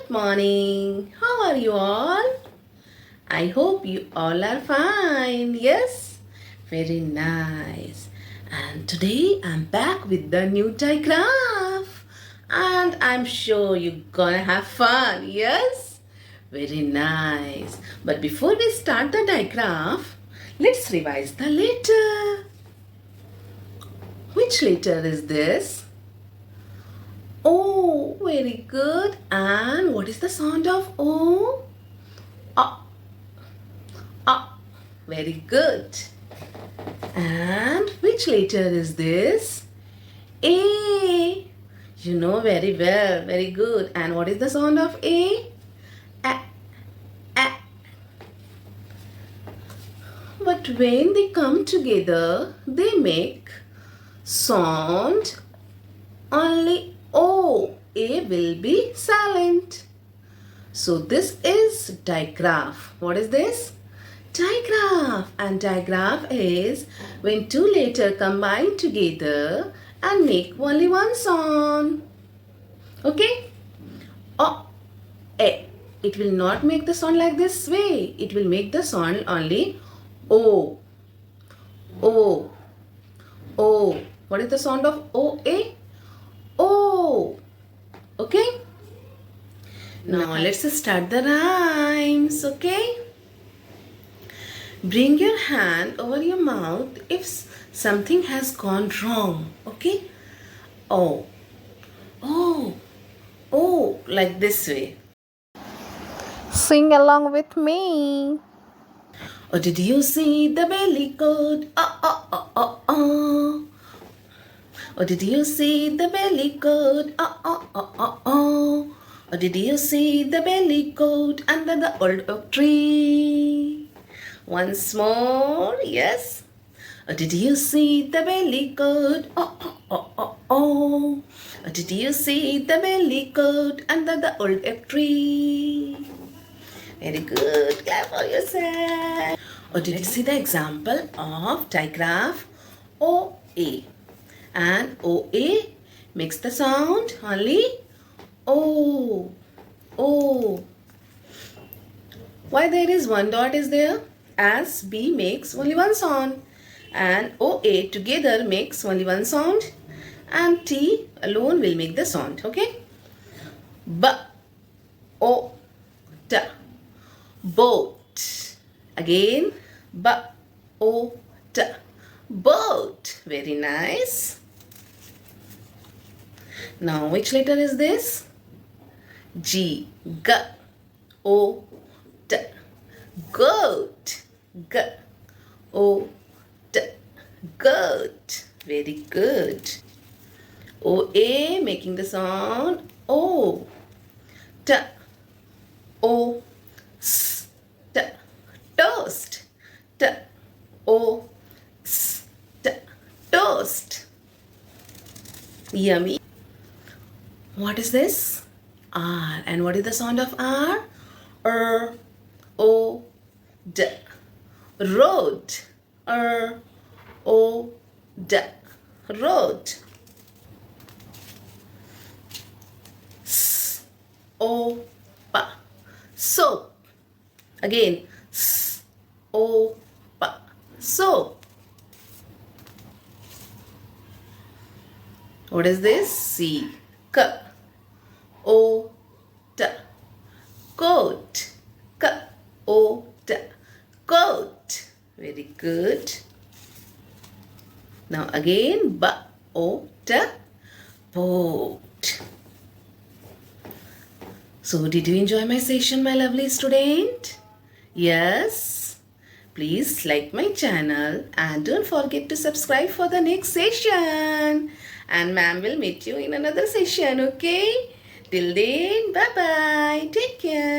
Good morning. How are you all? I hope you all are fine. Yes? Very nice. And today I'm back with the new digraph. And I'm sure you're gonna have fun. Yes? Very nice. But before we start the digraph, let's revise the letter. Which letter is this? Oh, very good. And what is the sound of O? Ah, ah. Very good. And which letter is this? A. You know very well. Very good. And what is the sound of A? A. A. But when they come together, they make sound only O. A will be silent. So this is digraph. What is this? Digraph. And digraph is when two letters combine together and make only one sound. Okay? O, A. It will not make the sound like this way. It will make the sound only O. O. O. What is the sound of O, A? O. Okay? Now let's start the rhymes, okay? Bring your hand over your mouth if something has gone wrong, okay? Oh, oh, oh, like this way. Sing along with me. Oh, did you see the belly goat? Oh, oh, oh, oh, oh. Oh, did you see the belly goat? Oh, oh, oh, oh, oh. Oh, did you see the belly goat under the old oak tree? Once more, yes. Oh, did you see the belly goat? Oh, oh, oh, oh, oh. Oh, did you see the belly goat under the old oak tree? Very good. Clap for yourself. Oh, did you see the example of digraph OA? And OA makes the sound only O. O. Why there is one dot is there? As B makes only one sound. And OA together makes only one sound. And T alone will make the sound. Okay? B. O. T. Boat. Again. B. O. T. Boat. Very nice. Now which letter is this? G. G. O. T. Goat. G. O. T. Goat. Very good. O. A making the sound O. T. O. S. T. Toast. T. O. S. T. Toast. Yummy. What is this? R. And what is the sound of R? R. O. D. Road. R. O. D. Road. S. O. P. Soap. Again. S. O. P. Soap. What is this? C. K. O. T. Coat. K. O. T. Coat. Very good. Now again. B. O. T. Boat. So did you enjoy my session, my lovely student? Yes? Please like my channel and don't forget to subscribe for the next session. And ma'am will meet you in another session, okay? Till then, bye-bye. Take care.